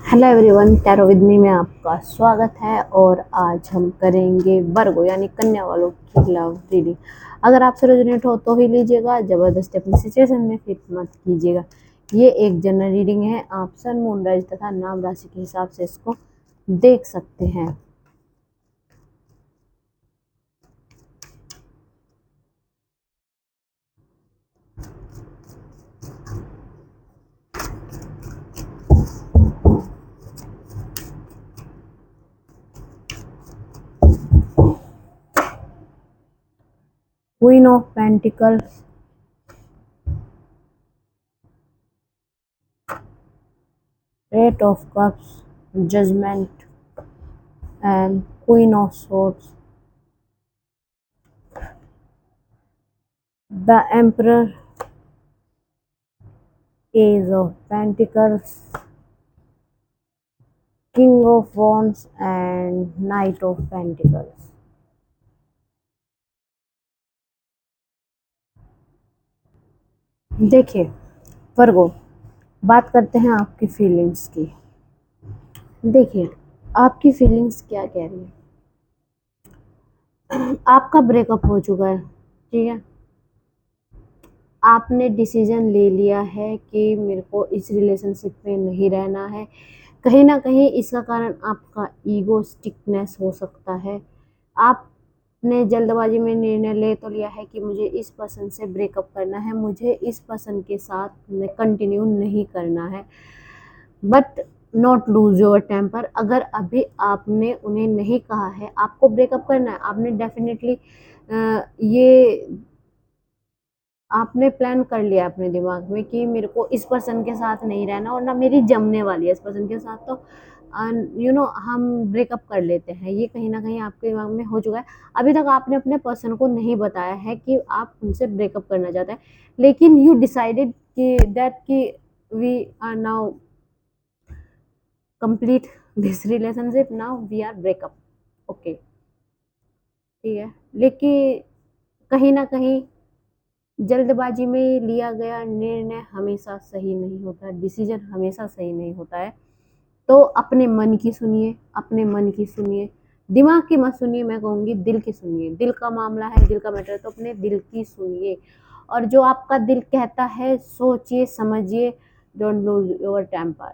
Hello everyone, tarot with me में आपका स्वागत है। और आज हम करेंगे वर्गो यानी कन्या वालों की लव रीडिंग। अगर आपसे रेजोनेट हो तो ही लीजिएगा, जबरदस्ती अपनी सिचुएशन में फिट मत कीजिएगा। ये एक जनरल रीडिंग है, आप सन मून राशि तथा नाम राशि के हिसाब से इसको देख सकते हैं। Queen of pentacles, eight of cups, judgement and queen of swords, the emperor, ace of pentacles, king of wands and knight of pentacles. देखिए वर्गो, बात करते हैं आपकी फीलिंग्स की। देखिए आपकी फीलिंग्स क्या कह रही है। आपका ब्रेकअप हो चुका है, ठीक है। आपने डिसीजन ले लिया है कि मेरे को इस रिलेशनशिप में नहीं रहना है। कहीं ना कहीं इसका कारण आपका ईगो स्टिकनेस हो सकता है। आपने जल्दबाजी में निर्णय ले तो लिया है कि मुझे इस पर्सन से ब्रेकअप करना है, मुझे इस पर्सन के साथ कंटिन्यू नहीं करना है। But not lose your temper. अगर अभी आपने उन्हें नहीं कहा है आपको ब्रेकअप करना है, आपने डेफिनेटली ये आपने प्लान कर लिया अपने दिमाग में कि मेरे को इस पर्सन के साथ नहीं रहना और ना मेरी जमने वाली है इस पर्सन के साथ, तो हम ब्रेकअप कर लेते हैं। ये कहीं ना कहीं आपके दिमाग में हो चुका है। अभी तक आपने अपने पर्सन को नहीं बताया है कि आप उनसे ब्रेकअप करना चाहते हैं, लेकिन यू डिसाइडेड कि दैट कि we are now complete this relationship, now we are breakup, okay, ठीक है। लेकिन कहीं ना कहीं जल्दबाजी में लिया गया निर्णय हमेशा सही नहीं होता, डिसीजन हमेशा सही नहीं होता है। तो अपने मन की सुनिए, अपने मन की सुनिए, दिमाग की मत सुनिए। मैं कहूँगी दिल की सुनिए, दिल का मामला है, दिल का मैटर है, तो अपने दिल की सुनिए। और जो आपका दिल कहता है सोचिए समझिए, डोंट लूज योर टेम्पर।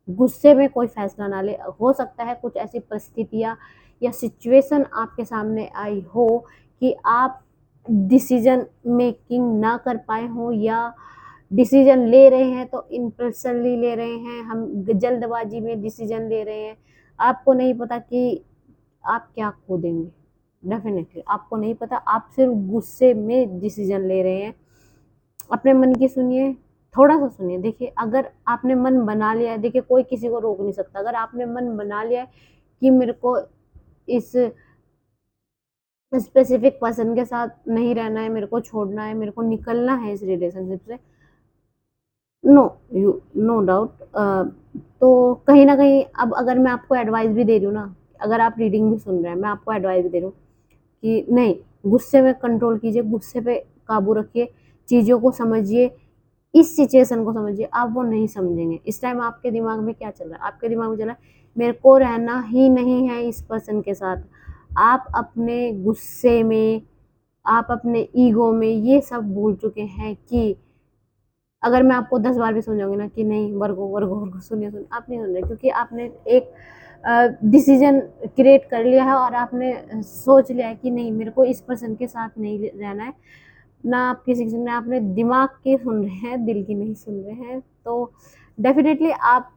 गुस्से में कोई फैसला ना ले। हो सकता है कुछ ऐसी परिस्थितियाँ या सिचुएशन आपके सामने आई हो कि आप डिसीजन मेकिंग ना कर पाए हो, या डिसीजन ले रहे हैं तो इम्पल्सिवली ले रहे हैं, हम जल्दबाजी में डिसीजन ले रहे हैं। आपको नहीं पता कि आप क्या खो देंगे। डेफिनेटली आपको नहीं पता, आप सिर्फ गुस्से में डिसीजन ले रहे हैं। अपने मन की सुनिए, थोड़ा सा सुनिए। देखिए अगर आपने मन बना लिया है, देखिए कोई किसी को रोक नहीं सकता। अगर आपने मन बना लिया है कि मेरे को इस स्पेसिफिक पर्सन के साथ नहीं रहना है, मेरे को छोड़ना है, मेरे को निकलना है इस रिलेशनशिप से, नो यू नो डाउट। तो कहीं ना कहीं अब अगर मैं आपको एडवाइस भी दे रही हूँ ना, अगर आप रीडिंग भी सुन रहे हैं, मैं आपको एडवाइस भी दे रही हूँ कि नहीं, गुस्से में कंट्रोल कीजिए, गुस्से पे काबू रखिए, चीज़ों को समझिए, इस सिचुएशन को समझिए। आप वो नहीं समझेंगे। इस टाइम आपके दिमाग में क्या चल रहा है? आपके दिमाग में चल रहा है मेरे को रहना ही नहीं है इस पर्सन के साथ। आप अपने गुस्से में, आप अपने ईगो में ये सब भूल चुके हैं कि अगर मैं आपको 10 बार भी समझाऊंगी ना कि नहीं वर्गो वर्गो वर्गो सुनिए सुनिए, आप नहीं सुन रहे, क्योंकि आपने एक डिसीजन क्रिएट कर लिया है और आपने सोच लिया है कि नहीं मेरे को इस पर्सन के साथ नहीं रहना है। ना आप किसी की सुन रहे हैं, आपने दिमाग की सुन रहे हैं, दिल की नहीं सुन रहे हैं। तो डेफिनेटली आप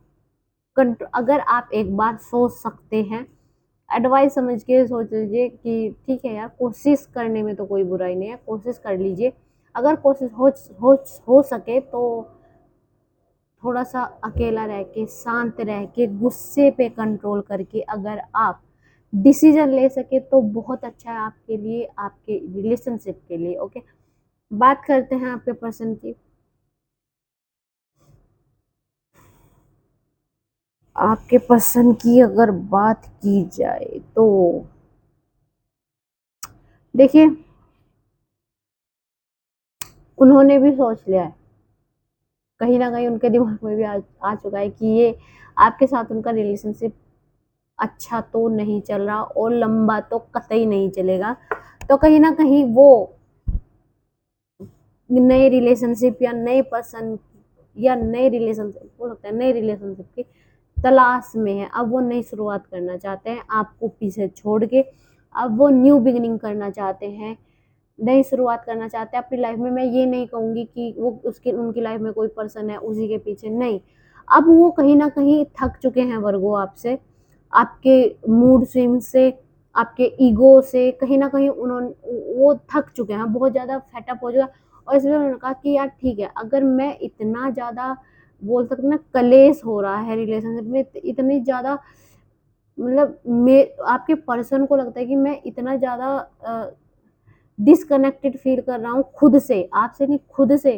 अगर आप एक बार सोच सकते हैं, एडवाइस समझ के सोच लीजिए कि ठीक है यार, कोशिश करने में तो कोई बुराई नहीं है, कोशिश कर लीजिए। अगर कोशिश हो सके तो थोड़ा सा अकेला रह के, शांत रह के, गुस्से पे कंट्रोल करके अगर आप डिसीजन ले सके तो बहुत अच्छा है आपके लिए, आपके रिलेशनशिप के लिए, ओके। बात करते हैं आपके पर्सन की। आपके पर्सन की अगर बात की जाए तो देखिए उन्होंने भी सोच लिया है, कहीं ना कहीं उनके दिमाग में भी आ चुका है कि ये आपके साथ उनका रिलेशनशिप अच्छा तो नहीं चल रहा और लंबा तो कतई नहीं चलेगा। तो कहीं ना कहीं वो नए रिलेशनशिप या नए पर्सन या नए रिलेशनशिप हो सकता है, नए रिलेशनशिप की तलाश में है। अब वो नई शुरुआत करना चाहते हैं आपको पीछे छोड़ के। अब वो न्यू बिगिनिंग करना चाहते हैं, नई शुरुआत करना चाहते हैं अपनी लाइफ में। मैं ये नहीं कहूंगी कि वो उसके उनकी लाइफ में कोई पर्सन है उसी के पीछे, नहीं। अब वो कहीं ना कहीं थक चुके हैं वर्गो आपसे, आपके मूड स्विंग से, आपके ईगो से। कहीं ना कहीं उन्होंने वो थक चुके हैं, बहुत ज्यादा फेटअप हो चुका। और इसलिए उन्होंने कहा कि यार ठीक है, अगर मैं इतना ज्यादा बोल सकते ना कलेश हो रहा है रिलेशनशिप में, इतनी ज्यादा मतलब मैं आपके पर्सन को लगता है कि मैं इतना ज्यादा डिसकनेक्टेड फील कर रहा हूँ खुद से, आपसे नहीं खुद से,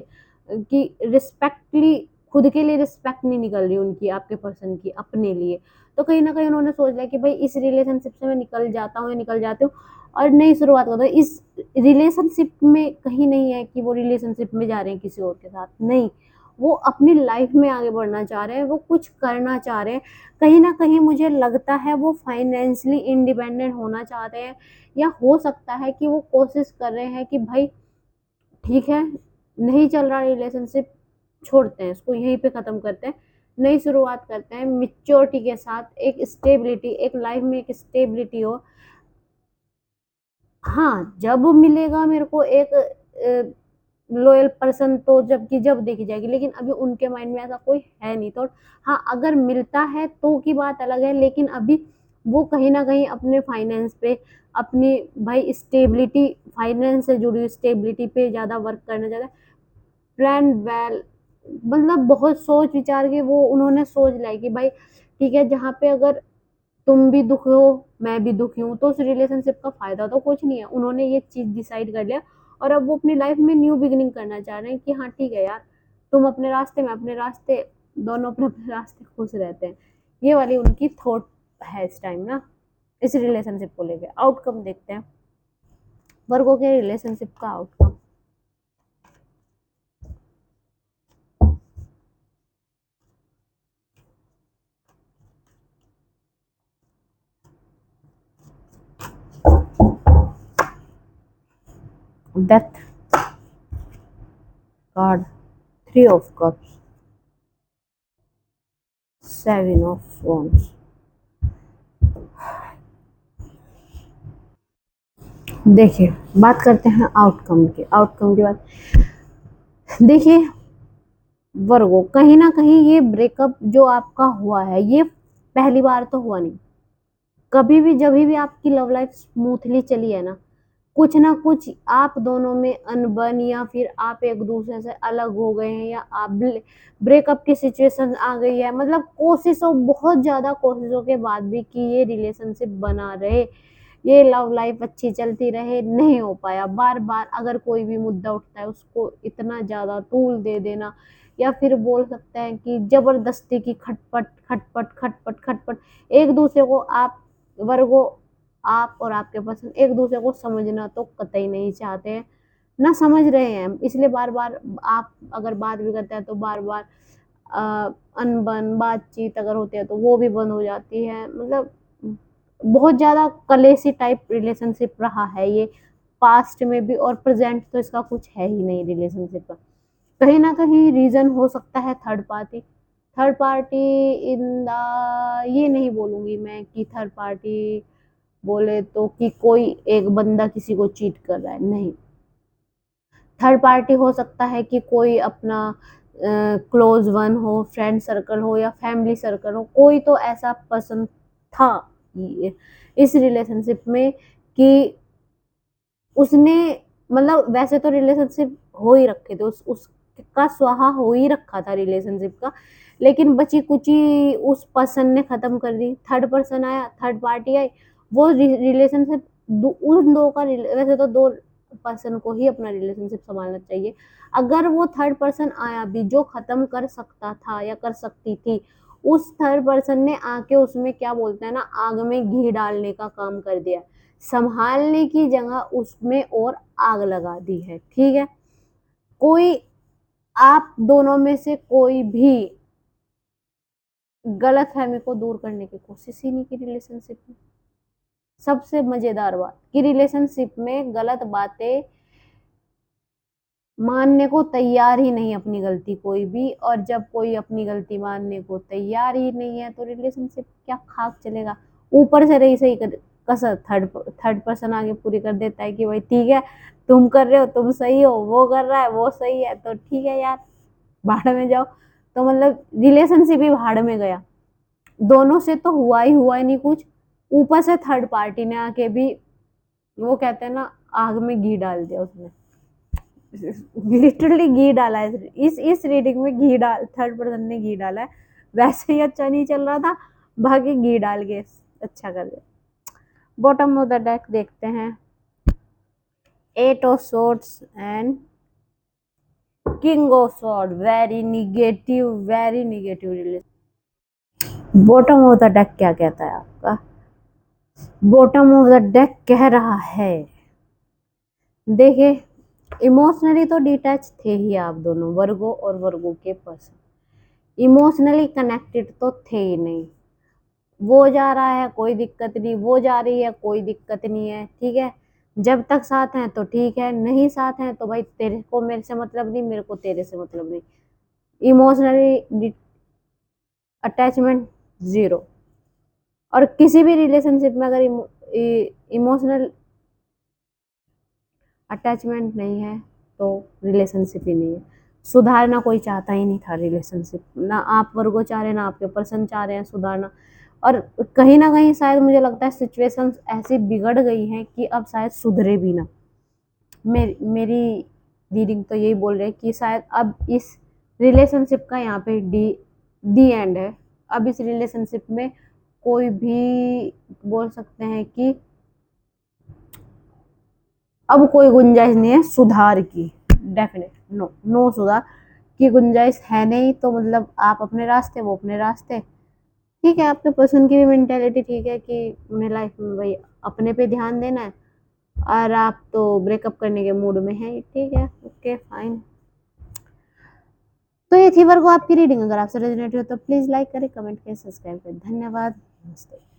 कि रिस्पेक्टली खुद के लिए रिस्पेक्ट नहीं निकल रही उनकी आपके पर्सन की अपने लिए। तो कहीं ना कहीं उन्होंने सोच लिया कि भाई इस रिलेशनशिप से मैं निकल जाता हूँ या निकल जाती हूँ और नई शुरुआत करता हूँ। इस रिलेशनशिप में कहीं नहीं है कि वो रिलेशनशिप में जा रहे हैं किसी और के साथ, नहीं। वो अपनी लाइफ में आगे बढ़ना चाह रहे हैं, वो कुछ करना चाह रहे हैं। कहीं ना कहीं मुझे लगता है वो फाइनेंशियली इंडिपेंडेंट होना चाहते हैं, या हो सकता है कि वो कोशिश कर रहे हैं कि भाई ठीक है, नहीं चल रहा रिलेशनशिप, छोड़ते हैं इसको, यहीं पे खत्म करते हैं, नई शुरुआत करते हैं मिच्योरिटी के साथ। एक स्टेबिलिटी, एक लाइफ में एक स्टेबिलिटी हो। हाँ, जब मिलेगा मेरे को एक लॉयल पर्सन तो जबकि जब देखी जाएगी, लेकिन अभी उनके माइंड में ऐसा कोई है नहीं। तो हाँ, अगर मिलता है तो की बात अलग है, लेकिन अभी वो कहीं ना कहीं अपने फाइनेंस पे, अपनी भाई स्टेबिलिटी, फाइनेंस से जुड़ी हुई स्टेबिलिटी पे ज्यादा वर्क करना चाहते हैं। प्लान वेल, मतलब बहुत सोच विचार के वो उन्होंने सोच लिया है कि भाई ठीक है, जहाँ पे अगर तुम भी दुखी हो मैं भी दुखी हूँ तो उस रिलेशनशिप का फायदा तो कुछ नहीं है। उन्होंने ये चीज डिसाइड कर लिया और अब वो अपनी लाइफ में न्यू बिगिनिंग करना चाह रहे हैं कि हाँ ठीक है यार, तुम अपने रास्ते मैं अपने रास्ते, दोनों अपने अपने रास्ते खुश रहते हैं। ये वाली उनकी थॉट है इस टाइम ना, इस रिलेशनशिप को लेके। आउटकम देखते हैं वर्गो के रिलेशनशिप का outcome. Death card, three of cups, seven of wands। देखिए, बात करते हैं आउटकम की। आउटकम की बात देखिए, वर्गो कहीं ना कहीं ये ब्रेकअप जो आपका हुआ है ये पहली बार तो हुआ नहीं। कभी भी जब भी आपकी लव लाइफ स्मूथली चली है ना, कुछ ना कुछ आप दोनों में अनबन, या फिर आप एक दूसरे से अलग हो गए हैं, या आप ब्रेकअप की सिचुएशन आ गई है। मतलब कोशिशों, बहुत ज्यादा कोशिशों के बाद भी कि ये रिलेशनशिप बना रहे, ये लव लाइफ अच्छी चलती रहे, नहीं हो पाया। बार बार अगर कोई भी मुद्दा उठता है उसको इतना ज्यादा तूल दे देना, या फिर बोल सकते हैं कि जबरदस्ती की खटपट खटपट खटपट खटपट। एक दूसरे को आप वर्गो, आप और आपके पसंद एक दूसरे को समझना तो कतई नहीं चाहते हैं, ना समझ रहे हैं, इसलिए बार बार आप अगर बात भी करते हैं तो बार बार अनबन बातचीत अगर होती है तो वो भी बंद हो जाती है। मतलब बहुत ज्यादा कलेसी टाइप रिलेशनशिप रहा है ये, पास्ट में भी और प्रेजेंट तो इसका कुछ है ही नहीं रिलेशनशिप का। कहीं ना कहीं रीजन हो सकता है third party. Third party in the, ये नहीं बोलूंगी मैं कि थर्ड पार्टी बोले तो कि कोई एक बंदा किसी को चीट कर रहा है, नहीं। थर्ड पार्टी हो सकता है कि कोई अपना क्लोज वन हो, फ्रेंड सर्कल हो या फैमिली सर्कल हो, कोई तो ऐसा पर्सन था इस रिलेशनशिप में कि उसने, मतलब वैसे तो रिलेशनशिप हो ही रखे थे, उसका स्वाहा हो ही रखा था रिलेशनशिप का, लेकिन बची कुची उस पर्सन ने खत्म कर दी। थर्ड पर्सन आया, थर्ड पार्टी आई, वो रिलेशनशिप, उन दो का वैसे तो दो पर्सन को ही अपना रिलेशनशिप संभालना चाहिए। अगर वो थर्ड पर्सन आया भी जो खत्म कर सकता था या कर सकती थी, उस थर्ड पर्सन ने आके उसमें क्या बोलते हैं ना, आग में घी डालने का काम कर दिया, संभालने की जगह उसमें और आग लगा दी है। ठीक है, कोई, आप दोनों में से कोई भी गलतफहमी को दूर करने की कोशिश ही नहीं की रिलेशनशिप में। सबसे मजेदार बात कि रिलेशनशिप में गलत बातें मानने को तैयार ही नहीं, अपनी गलती कोई भी। और जब कोई अपनी गलती मानने को तैयार ही नहीं है तो रिलेशनशिप क्या खाक चलेगा। ऊपर से रही सही कसर थर्ड थर्ड पर्सन आगे पूरी कर देता है कि भाई ठीक है, तुम कर रहे हो, तुम सही हो, वो कर रहा है, वो सही है, तो ठीक है यार, भाड़ में जाओ। तो मतलब रिलेशनशिप ही भाड़ में गया। दोनों से तो हुआ ही नहीं कुछ, ऊपर से थर्ड पार्टी ने आके भी, वो कहते हैं ना, आग में घी डाल दिया उसने। लिटरली घी डाला है इस रीडिंग में, घी डाल, थर्ड पर्सन ने घी डाला है। वैसे ही अच्छा नहीं चल रहा था, भागे घी डाल के अच्छा कर दिया। बॉटम ऑफ द डेक देखते हैं, 8 of swords and king of sword. Very negative relation. Bottom of the deck क्या कहता है आपका? बॉटम ऑफ द डेक कह रहा है, देखिए, इमोशनली तो डिटैच थे ही आप दोनों, वर्गो और वर्गो के पर्सन इमोशनली कनेक्टेड तो थे ही नहीं। वो जा रहा है कोई दिक्कत नहीं, वो जा रही है कोई दिक्कत नहीं है, ठीक है। जब तक साथ हैं तो ठीक है, नहीं साथ हैं तो भाई तेरे को मेरे से मतलब नहीं, मेरे को तेरे से मतलब नहीं। Emotionally attachment zero. और किसी भी रिलेशनशिप में अगर इमोशनल अटैचमेंट नहीं है तो रिलेशनशिप ही नहीं है। सुधारना कोई चाहता ही नहीं था रिलेशनशिप, ना आप वर्गो चाह रहे हैं, ना आपके पर्सन चाह रहे हैं सुधारना। और कहीं ना कहीं शायद मुझे लगता है सिचुएशंस ऐसी बिगड़ गई हैं कि अब शायद सुधरे भी ना। मेरी रीडिंग तो यही बोल रही है कि शायद अब इस रिलेशनशिप का यहाँ पे डी एंड है। अब इस रिलेशनशिप में कोई भी, बोल सकते हैं कि अब कोई गुंजाइश नहीं है सुधार की। डेफिनेट नो, नो सुधार की गुंजाइश है नहीं। तो मतलब आप अपने रास्ते, वो अपने रास्ते, ठीक है। आपके पर्सन की भी मेंटेलिटी ठीक है कि उन्हें लाइफ में भाई अपने पे ध्यान देना है, और आप तो ब्रेकअप करने के मूड में हैं, ठीक है, ओके फाइन। तो ये थी वर्गो आपकी रीडिंग। अगर आपसे रेजोनेट हो तो प्लीज लाइक करें, कमेंट करें, सब्सक्राइब करें। धन्यवाद, नमस्ते।